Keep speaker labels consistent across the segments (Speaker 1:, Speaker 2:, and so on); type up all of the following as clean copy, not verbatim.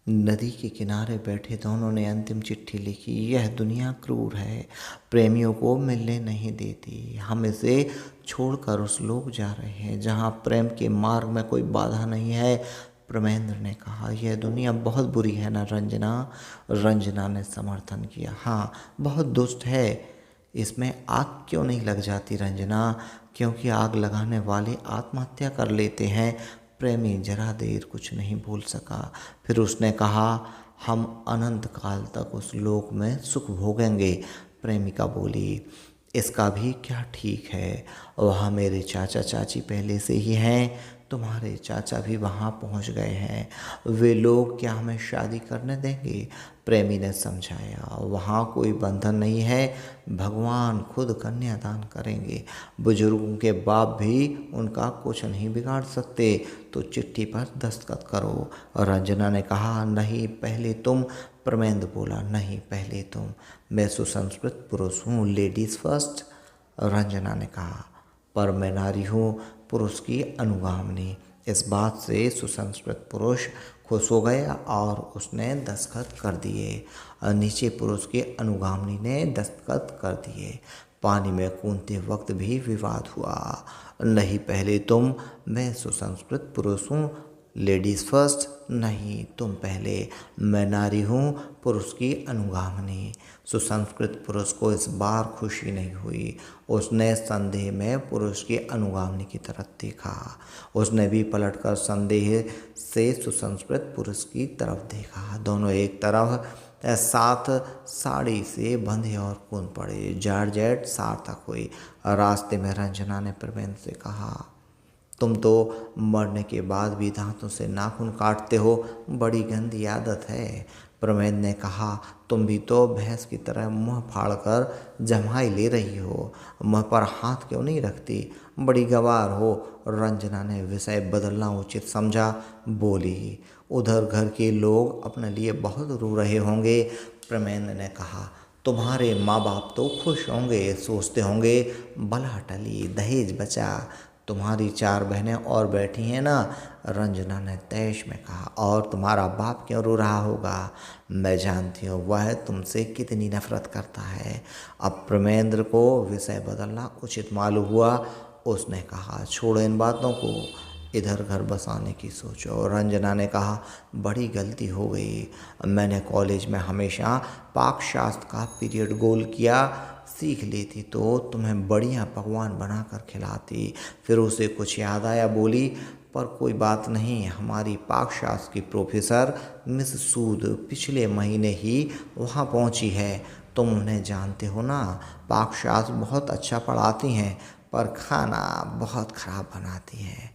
Speaker 1: नदी के किनारे बैठे दोनों ने अंतिम चिट्ठी लिखी। यह दुनिया क्रूर है, प्रेमियों को मिलने नहीं देती। हम इसे छोड़कर उस लोग जा रहे हैं जहाँ प्रेम के मार्ग में कोई बाधा नहीं है। प्रेमेंद्र ने कहा, यह दुनिया बहुत बुरी है ना रंजना। रंजना ने समर्थन किया, हाँ बहुत दुष्ट है। इसमें आग क्यों नहीं लग जाती रंजना? क्योंकि आग लगाने वाले आत्महत्या कर लेते हैं। प्रेमी जरा देर कुछ नहीं बोल सका। फिर उसने कहा, हम अनंत काल तक उस लोक में सुख भोगेंगे। प्रेमिका बोली, इसका भी क्या ठीक है। वहाँ मेरे चाचा चाची पहले से ही हैं। तुम्हारे चाचा भी वहाँ पहुँच गए हैं। वे लोग क्या हमें शादी करने देंगे? प्रेमी ने समझाया, वहाँ कोई बंधन नहीं है। भगवान खुद कन्यादान करेंगे। बुजुर्गों के बाप भी उनका कुछ नहीं बिगाड़ सकते। तो चिट्ठी पर दस्तखत करो। रंजना ने कहा, नहीं पहले तुम। प्रमेंद्र बोला, नहीं पहले तुम। मैं सुसंस्कृत पुरुष हूँ, लेडीज फर्स्ट। रंजना ने कहा, पर मैं नारी हूँ, पुरुष की अनुगामिनी। इस बात से सुसंस्कृत पुरुष खुश हो गया और उसने दस्तखत कर दिए। नीचे पुरुष की अनुगामिनी ने दस्तखत कर दिए। पानी में कूदते वक्त भी विवाद हुआ। नहीं पहले तुम, मैं सुसंस्कृत पुरुष हूँ, लेडीज़ फर्स्ट। नहीं तुम पहले, मैं नारी हूँ, पुरुष की अनुगामिनी। सुसंस्कृत पुरुष को इस बार खुशी नहीं हुई। उसने संदेह में पुरुष की अनुगामिनी की तरफ देखा। उसने भी पलटकर संदेह से सुसंस्कृत पुरुष की तरफ देखा। दोनों एक तरफ साथ साड़ी से बंधे और कूद पड़े। जॉर्जेट सार्थक हुई। रास्ते में रंजना ने प्रवेश से कहा, तुम तो मरने के बाद भी दांतों से नाखून काटते हो, बड़ी गंदी आदत है। प्रमेंद्र ने कहा, तुम भी तो भैंस की तरह मुंह फाड़कर जम्हाई ले रही हो, मुंह पर हाथ क्यों नहीं रखती? बड़ी गंवार हो। रंजना ने विषय बदलना उचित समझा, बोली, उधर घर के लोग अपने लिए बहुत रो रहे होंगे। प्रमेंद्र ने कहा, तुम्हारे माँ बाप तो खुश होंगे, सोचते होंगे बला टली, दहेज बचा। तुम्हारी 4 बहनें और बैठी हैं ना। रंजना ने तैश में कहा, और तुम्हारा बाप क्यों रो रहा होगा? मैं जानती हूँ वह तुमसे कितनी नफरत करता है। अब प्रमेंद्र को विषय बदलना उचित मालूम हुआ। उसने कहा, छोड़ो इन बातों को, इधर घर बसाने की सोचो। रंजना ने कहा, बड़ी गलती हो गई। मैंने कॉलेज में हमेशा पाक शास्त्र का पीरियड गोल किया। सीख लेती तो तुम्हें बढ़िया पकवान बनाकर खिलाती। फिर उसे कुछ याद आया, बोली, पर कोई बात नहीं, हमारी पाक शास्त्र की प्रोफेसर मिस सूद पिछले महीने ही वहाँ पहुँची है। तुम उन्हें जानते हो ना, पाक शास्त्र बहुत अच्छा पढ़ाती हैं, पर खाना बहुत ख़राब बनाती हैं।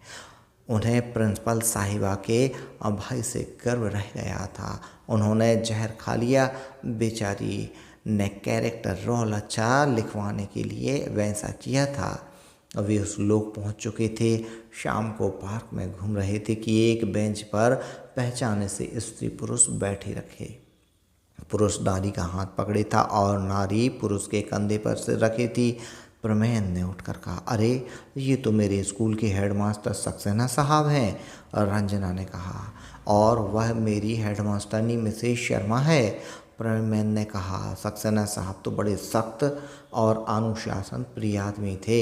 Speaker 1: उन्हें प्रिंसिपल साहिबा के भाई से गर्व रह गया था। उन्होंने जहर खा लिया। बेचारी ने कैरेक्टर रोल अच्छा लिखवाने के लिए वैसा किया था। वे उस लोग पहुंच चुके थे। शाम को पार्क में घूम रहे थे कि एक बेंच पर पहचाने से स्त्री पुरुष बैठे रखे। पुरुष नारी का हाथ पकड़े था और नारी पुरुष के कंधे पर सिर रखी थी। प्रमेंद्र ने उठकर कहा, अरे ये तो मेरे स्कूल के हेडमास्टर सक्सेना साहब हैं। रंजना ने कहा, और वह मेरी हेडमास्टरनी मिसेस शर्मा है। प्रमेंद्र ने कहा, सक्सेना साहब तो बड़े सख्त और अनुशासन प्रिय आदमी थे।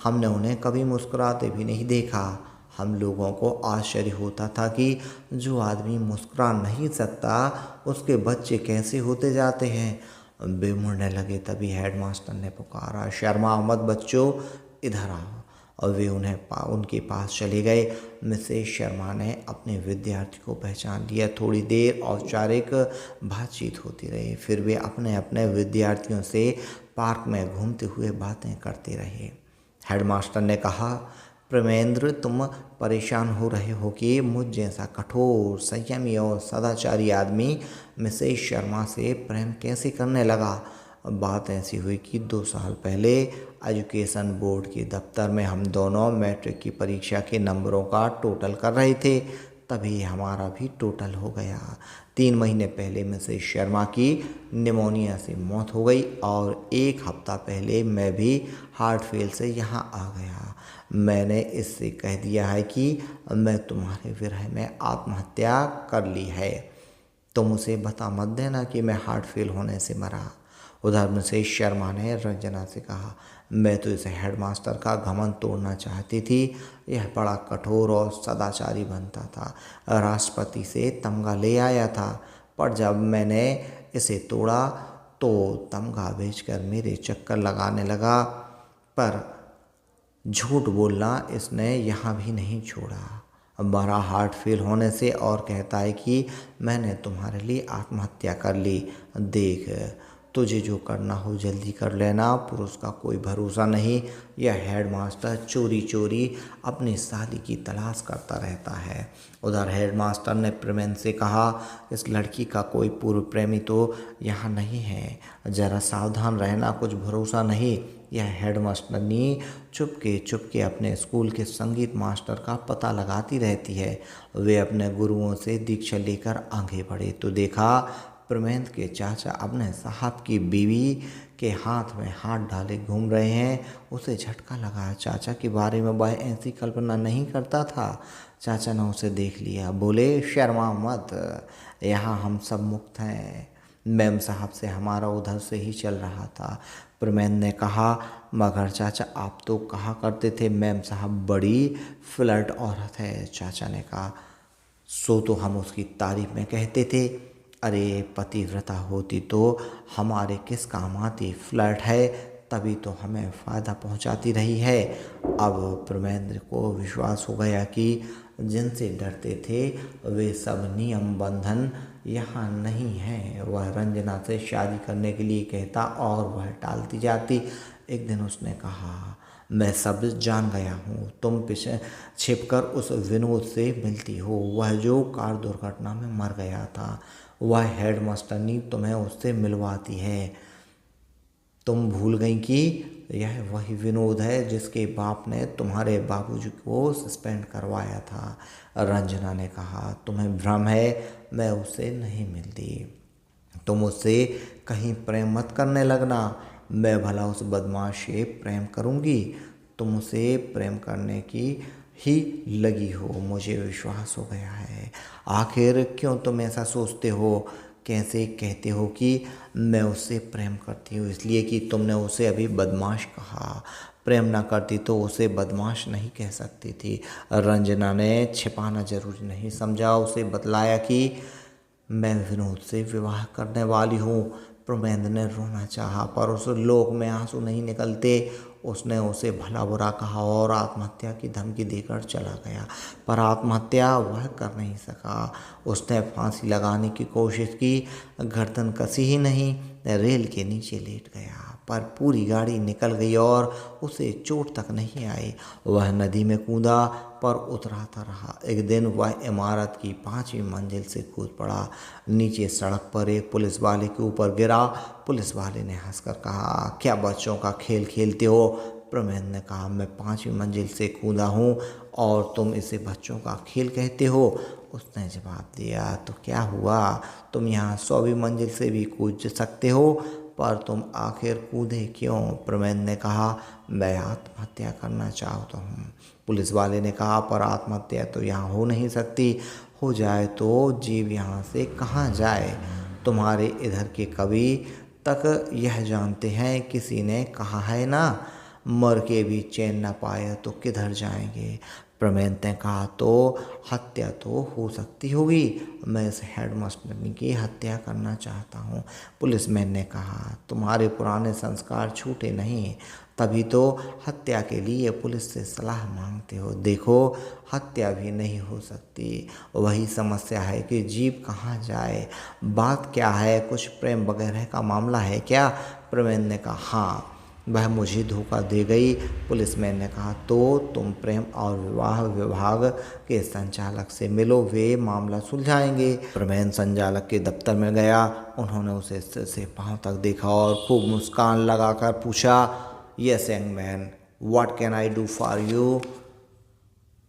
Speaker 1: हमने उन्हें कभी मुस्कुराते भी नहीं देखा। हम लोगों को आश्चर्य होता था कि जो आदमी मुस्कुरा नहीं सकता उसके बच्चे कैसे होते जाते हैं। वे मुड़ने लगे, तभी हेडमास्टर ने पुकारा, शर्मा अहमद बच्चों इधर आओ। और वे उनके पास चले गए। मिसेस शर्मा ने अपने विद्यार्थी को पहचान लिया। थोड़ी देर औपचारिक बातचीत होती रही। फिर वे अपने अपने विद्यार्थियों से पार्क में घूमते हुए बातें करते रहे। हेडमास्टर ने कहा, प्रेमेंद्र तुम परेशान हो रहे हो कि मुझ जैसा कठोर, संयमी और सदाचारी आदमी मिसेस शर्मा से प्रेम कैसे करने लगा। बात ऐसी हुई कि 2 साल पहले एजुकेशन बोर्ड के दफ्तर में हम दोनों मैट्रिक की परीक्षा के नंबरों का टोटल कर रहे थे। तभी हमारा भी टोटल हो गया। 3 महीने पहले मिसेस शर्मा की निमोनिया से मौत हो गई और 1 हफ्ता पहले मैं भी हार्ट फेल से यहाँ आ गया। मैंने इससे कह दिया है कि मैं तुम्हारे विरह में आत्महत्या कर ली है। तुम उसे बता मत देना कि मैं हार्ट फेल होने से मरा। उधर मिसेस शर्मा ने रंजना से कहा, मैं तो इस हेडमास्टर का घमंड तोड़ना चाहती थी। यह बड़ा कठोर और सदाचारी बनता था। राष्ट्रपति से तमगा ले आया था, पर जब मैंने इसे तोड़ा तो तमगा बेचकर मेरे चक्कर लगाने लगा। पर झूठ बोलना इसने यहाँ भी नहीं छोड़ा। मरा हार्ट फेल होने से, और कहता है कि मैंने तुम्हारे लिए आत्महत्या कर ली। देख, तुझे जो करना हो जल्दी कर लेना, पुरुष का कोई भरोसा नहीं। यह हेडमास्टर चोरी चोरी अपनी साली की तलाश करता रहता है। उधर हेडमास्टर ने प्रेमेंद्र से कहा, इस लड़की का कोई पूर्व प्रेमी तो यहाँ नहीं है, जरा सावधान रहना, कुछ भरोसा नहीं। यह हेडमास्टरनी चुपके चुपके अपने स्कूल के संगीत मास्टर का पता लगाती रहती है। वे अपने गुरुओं से दीक्षा लेकर आगे बढ़े तो देखा प्रेमेंद्र के चाचा अपने साहब की बीवी के हाथ में हाथ डाले घूम रहे हैं। उसे झटका लगा। चाचा के बारे में वह ऐसी कल्पना नहीं करता था। चाचा ने उसे देख लिया, बोले, शर्मा मत, यहाँ हम सब मुक्त हैं। मैम साहब से हमारा उधर से ही चल रहा था। प्रेमेंद्र ने कहा, मगर चाचा आप तो कहा करते थे मैम साहब बड़ी फ्लर्ट औरत है। चाचा ने कहा, सो तो हम उसकी तारीफ में कहते थे। अरे पतिव्रता होती तो हमारे किस काम आती, फ्लर्ट है तभी तो हमें फ़ायदा पहुंचाती रही है। अब प्रेमेंद्र को विश्वास हो गया कि जिनसे डरते थे वे सब नियम बंधन यहाँ नहीं है। वह रंजना से शादी करने के लिए कहता और वह टालती जाती। एक दिन उसने कहा, मैं सब जान गया हूँ, तुम पीछे छिपकर उस विनोद से मिलती हो, वह जो कार दुर्घटना में मर गया था। वह हेडमास्टरनी तुम्हें उससे मिलवाती है। तुम भूल गई कि यह वही विनोद है जिसके बाप ने तुम्हारे बाबूजी को सस्पेंड करवाया था। रंजना ने कहा, तुम्हें भ्रम है, मैं उससे नहीं मिलती। तुम उससे कहीं प्रेम मत करने लगना। मैं भला उस बदमाश से प्रेम करूँगी, तुम उसे प्रेम करने की ही लगी हो, मुझे विश्वास हो गया है। आखिर क्यों तुम ऐसा सोचते हो? कैसे कहते हो कि मैं उससे प्रेम करती हूँ? इसलिए कि तुमने उसे अभी बदमाश कहा। प्रेम ना करती तो उसे बदमाश नहीं कह सकती थी। रंजना ने छिपाना जरूरी नहीं समझा, उसे बतलाया कि मैं विनोद से विवाह करने वाली हूँ। प्रेमेंद्र ने रोना चाहा पर उस लोक में आंसू नहीं निकलते। उसने उसे भला बुरा कहा और आत्महत्या की धमकी देकर चला गया, पर आत्महत्या वह कर नहीं सका। उसने फांसी लगाने की कोशिश की, गर्दन कसी ही नहीं, रेल के नीचे लेट गया, पर पूरी गाड़ी निकल गई और उसे चोट तक नहीं आई। वह नदी में कूदा पर उतराता रहा। एक दिन वह इमारत की 5वीं मंजिल से कूद पड़ा। नीचे सड़क पर एक पुलिस वाले के ऊपर गिरा। पुलिस वाले ने हंसकर कहा, क्या बच्चों का खेल खेलते हो? प्रेमेंद्र ने कहा, मैं 5वीं मंजिल से कूदा हूँ और तुम इसे बच्चों का खेल कहते हो? उसने जवाब दिया, तो क्या हुआ, तुम यहाँ 100वीं मंजिल से भी कूद सकते हो, पर तुम आखिर कूदे क्यों? प्रेमेंद्र ने कहा, मैं आत्महत्या करना चाहता हूँ। पुलिस वाले ने कहा, पर आत्महत्या तो यहाँ हो नहीं सकती, हो जाए तो जीव यहाँ से कहाँ जाए? तुम्हारे इधर के कवि तक यह जानते हैं, किसी ने कहा है ना, मर के भी चैन न पाए तो किधर जाएंगे। प्रेमेंद्र ने कहा, तो हत्या तो हो सकती होगी, मैं इस हेडमास्टरनी की हत्या करना चाहता हूँ। पुलिसमैन ने कहा, तुम्हारे पुराने संस्कार छूटे नहीं, तभी तो हत्या के लिए पुलिस से सलाह मांगते हो। देखो, हत्या भी नहीं हो सकती। वही समस्या है कि जीव कहाँ जाए। बात क्या है, कुछ प्रेम वगैरह का मामला है क्या? प्रेमेंद्र ने कहा, हाँ, वह मुझे धोखा दे गई। पुलिसमैन ने कहा, तो तुम प्रेम और विवाह विभाग के संचालक से मिलो, वे मामला सुलझाएंगे। प्रेमेंद्र संचालक के दफ्तर में गया। उन्होंने उसे सिर से पांव तक देखा और खूब मुस्कान लगाकर पूछा, yes young man, what can I do for you?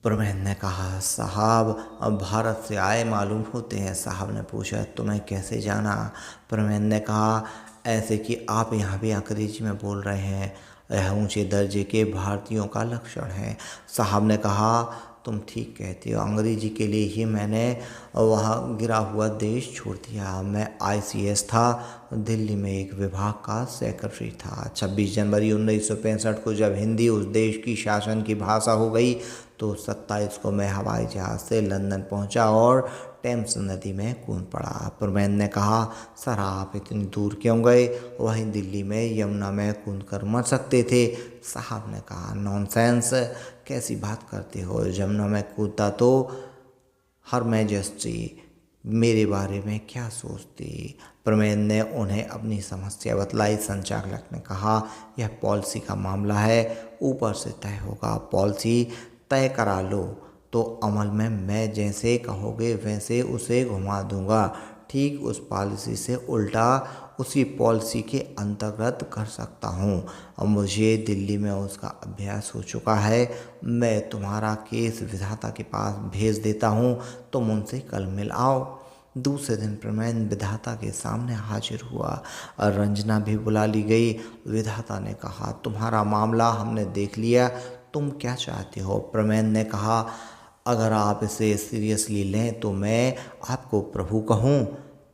Speaker 1: Premendra ने कहा, साहब अब भारत से आए मालूम होते हैं। साहब ने पूछा, तुम्हें कैसे जाना? प्रेमेंद्र ने कहा, ऐसे कि आप यहाँ भी अंग्रेजी में बोल रहे हैं, यह ऊंचे दर्जे के भारतीयों का लक्षण है। साहब ने कहा, तुम ठीक कहते हो, अंग्रेजी के लिए ही मैंने वहाँ गिरा हुआ देश छोड़ दिया। मैं आईसीएस था, दिल्ली में एक विभाग का सेक्रेटरी था। 26 जनवरी 1965 को जब हिंदी उस देश की शासन की भाषा हो गई तो 27 को मैं हवाई जहाज़ से लंदन पहुंचा और टेम्स नदी में कूद पड़ा। प्रमैन ने कहा, सर आप इतनी दूर क्यों गए? वहीं दिल्ली में यमुना में कूद कर मर सकते थे। साहब ने कहा, नॉनसेंस, कैसी बात करते हो? यमुना में कूदता तो हर मैजेस्टी मेरे बारे में क्या सोचती? प्रमेन ने उन्हें अपनी समस्या बतलाई। संचालक ने कहा, यह पॉलिसी का मामला है, ऊपर से तय होगा। पॉलिसी तय करा लो तो अमल में मैं जैसे कहोगे वैसे उसे घुमा दूंगा। ठीक उस पॉलिसी से उल्टा उसी पॉलिसी के अंतर्गत कर सकता हूँ। अब मुझे दिल्ली में उसका अभ्यास हो चुका है। मैं तुम्हारा केस विधाता के पास भेज देता हूँ, तुम उनसे कल मिल आओ। दूसरे दिन प्रमेन विधाता के सामने हाजिर हुआ और रंजना भी बुला ली गई। विधाता ने कहा, तुम्हारा मामला हमने देख लिया, तुम क्या चाहते हो? प्रमेन ने कहा, अगर आप इसे सीरियसली लें तो मैं आपको प्रभु कहूँ।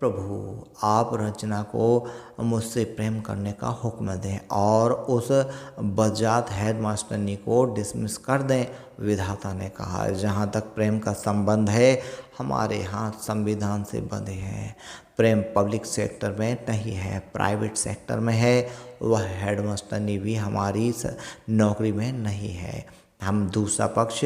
Speaker 1: प्रभु, आप रचना को मुझसे प्रेम करने का हुक्म दें और उस बज्जात हेडमास्टरनी को डिसमिस कर दें। विधाता ने कहा, जहाँ तक प्रेम का संबंध है हमारे हाथ संविधान से बंधे हैं। प्रेम पब्लिक सेक्टर में नहीं है, प्राइवेट सेक्टर में है। वह हेडमास्टरनी भी हमारी नौकरी में नहीं है। हम दूसरा पक्ष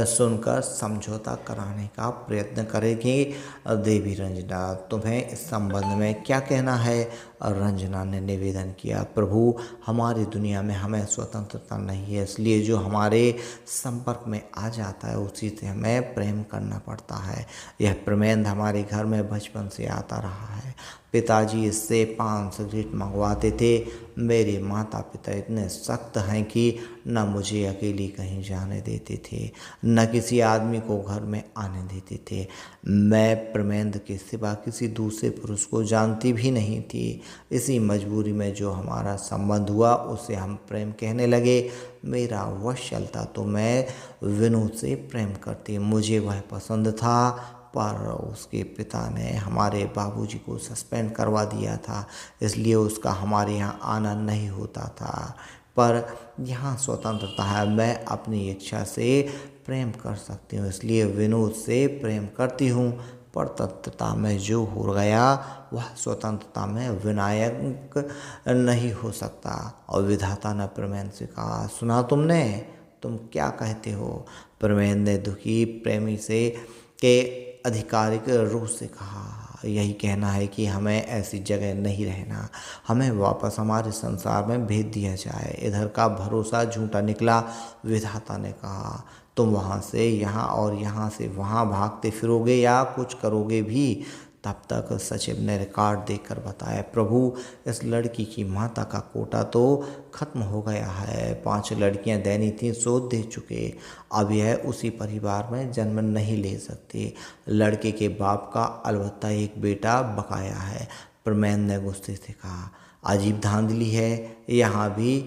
Speaker 1: सुनकर समझौता कराने का प्रयत्न करेंगे। देवी रंजना, तुम्हें इस संबंध में क्या कहना है? रंजना ने निवेदन किया, प्रभु, हमारी दुनिया में हमें स्वतंत्रता नहीं है, इसलिए जो हमारे संपर्क में आ जाता है उसी से हमें प्रेम करना पड़ता है। यह प्रमेंद हमारे घर में बचपन से आता रहा है। पिताजी इससे 5 सिगरेट मंगवाते थे। मेरे माता पिता इतने सख्त हैं कि न मुझे अकेली कहीं जाने देते थे, न किसी आदमी को घर में आने देते थे। मैं प्रमेंद के सिवा किसी दूसरे पुरुष को जानती भी नहीं थी। इसी मजबूरी में जो हमारा संबंध हुआ उसे हम प्रेम कहने लगे। मेरा वश चलता तो मैं विनोद से प्रेम करती, मुझे वह पसंद था, पर उसके पिता ने हमारे बाबूजी को सस्पेंड करवा दिया था, इसलिए उसका हमारे यहाँ आना नहीं होता था। पर यहाँ स्वतंत्रता है, मैं अपनी इच्छा से प्रेम कर सकती हूँ, इसलिए विनोद से प्रेम करती हूँ। परतंत्रता में जो हो गया वह स्वतंत्रता में विनायक नहीं हो सकता। और विधाता ने प्रमेंद से कहा, सुना तुमने, तुम क्या कहते हो? प्रमेंद ने दुखी प्रेमी से के आधिकारिक रूप से कहा, यही कहना है कि हमें ऐसी जगह नहीं रहना, हमें वापस हमारे संसार में भेज दिया जाए। इधर का भरोसा झूठा निकला। विधाता ने कहा, तुम वहाँ से यहाँ और यहाँ से वहाँ भागते फिरोगे या कुछ करोगे भी? तब तक सचिव ने रिकॉर्ड देखकर बताया, प्रभु, इस लड़की की माता का कोटा तो खत्म हो गया है। 5 लड़कियां दैनी थीं, सो दे चुके। अब यह उसी परिवार में जन्म नहीं ले सकती। लड़के के बाप का अलबत्ता एक बेटा बकाया है। प्रमेंद ने गुस्से से कहा, अजीब धांधली है, यहाँ भी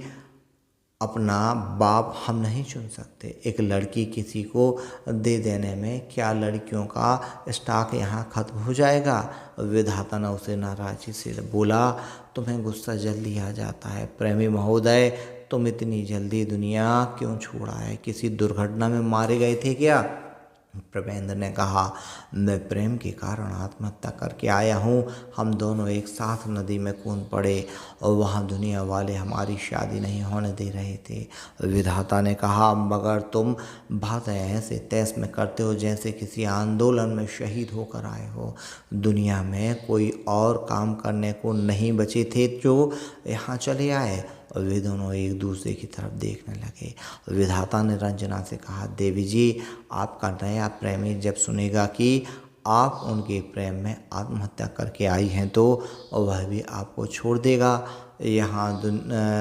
Speaker 1: अपना बाप हम नहीं चुन सकते। एक लड़की किसी को दे देने में क्या लड़कियों का स्टॉक यहाँ खत्म हो जाएगा? विधाता ने उसे नाराज़गी से बोला, तुम्हें गुस्सा जल्दी आ जाता है। प्रेमी महोदय, तुम इतनी जल्दी दुनिया क्यों छोड़ा है? किसी दुर्घटना में मारे गए थे क्या? प्रबेंद्र ने कहा, मैं प्रेम के कारण आत्महत्या करके आया हूँ। हम दोनों एक साथ नदी में कूद पड़े और वहाँ दुनिया वाले हमारी शादी नहीं होने दे रहे थे। विधाता ने कहा, मगर तुम बातें ऐसे तैस में करते हो जैसे किसी आंदोलन में शहीद होकर आए हो। दुनिया में कोई और काम करने को नहीं बचे थे जो यहाँ चले आए। और वे दोनों एक दूसरे की तरफ देखने लगे। विधाता ने रंजना से कहा, देवी जी, आपका नया प्रेमी जब सुनेगा कि आप उनके प्रेम में आत्महत्या करके आई हैं तो वह भी आपको छोड़ देगा। यहाँ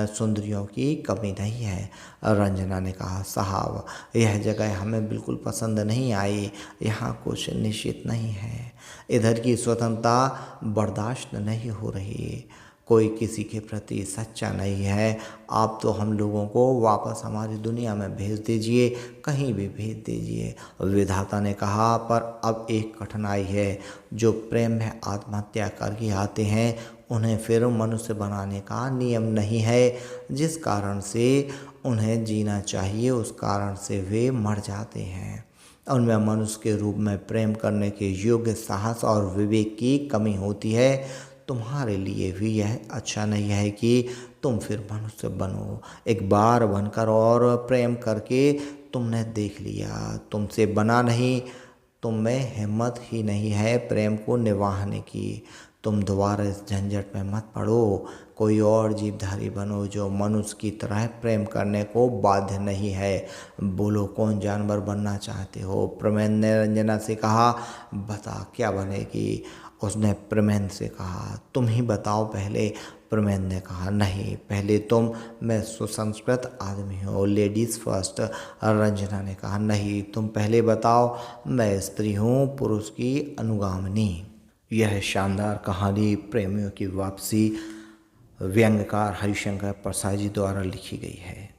Speaker 1: सुंदरियों की कमी नहीं है। रंजना ने कहा, साहब, यह जगह हमें बिल्कुल पसंद नहीं आई। यहाँ कुछ निश्चित नहीं है। इधर की स्वतंत्रता बर्दाश्त नहीं हो रही। कोई किसी के प्रति सच्चा नहीं है। आप तो हम लोगों को वापस हमारी दुनिया में भेज दीजिए, कहीं भी भेज दीजिए। विधाता ने कहा, पर अब एक कठिनाई है। जो प्रेम में आत्महत्या करके आते हैं उन्हें फिर मनुष्य बनाने का नियम नहीं है। जिस कारण से उन्हें जीना चाहिए उस कारण से वे मर जाते हैं। उनमें मनुष्य के रूप में प्रेम करने के योग्य साहस और विवेक की कमी होती है। तुम्हारे लिए भी यह अच्छा नहीं है कि तुम फिर मनुष्य बनो। एक बार बनकर और प्रेम करके तुमने देख लिया, तुमसे बना नहीं, तुम में हिम्मत ही नहीं है प्रेम को निभाने की। तुम दोबारा इस झंझट में मत पड़ो। कोई और जीवधारी बनो जो मनुष्य की तरह प्रेम करने को बाध्य नहीं है। बोलो, कौन जानवर बनना चाहते हो? प्रमेंद्र ने रंजना से कहा, बता क्या बनेगी? उसने प्रमेंद्र से कहा, तुम ही बताओ पहले। प्रमेंद्र ने कहा, नहीं, पहले तुम। मैं सुसंस्कृत आदमी हूँ, लेडीज़ फर्स्ट। रंजना ने कहा, नहीं, तुम पहले बताओ। मैं स्त्री हूँ, पुरुष की अनुगामिनी। यह शानदार कहानी प्रेमियों की वापसी व्यंग्यकार हरिशंकर प्रसाद जी द्वारा लिखी गई है।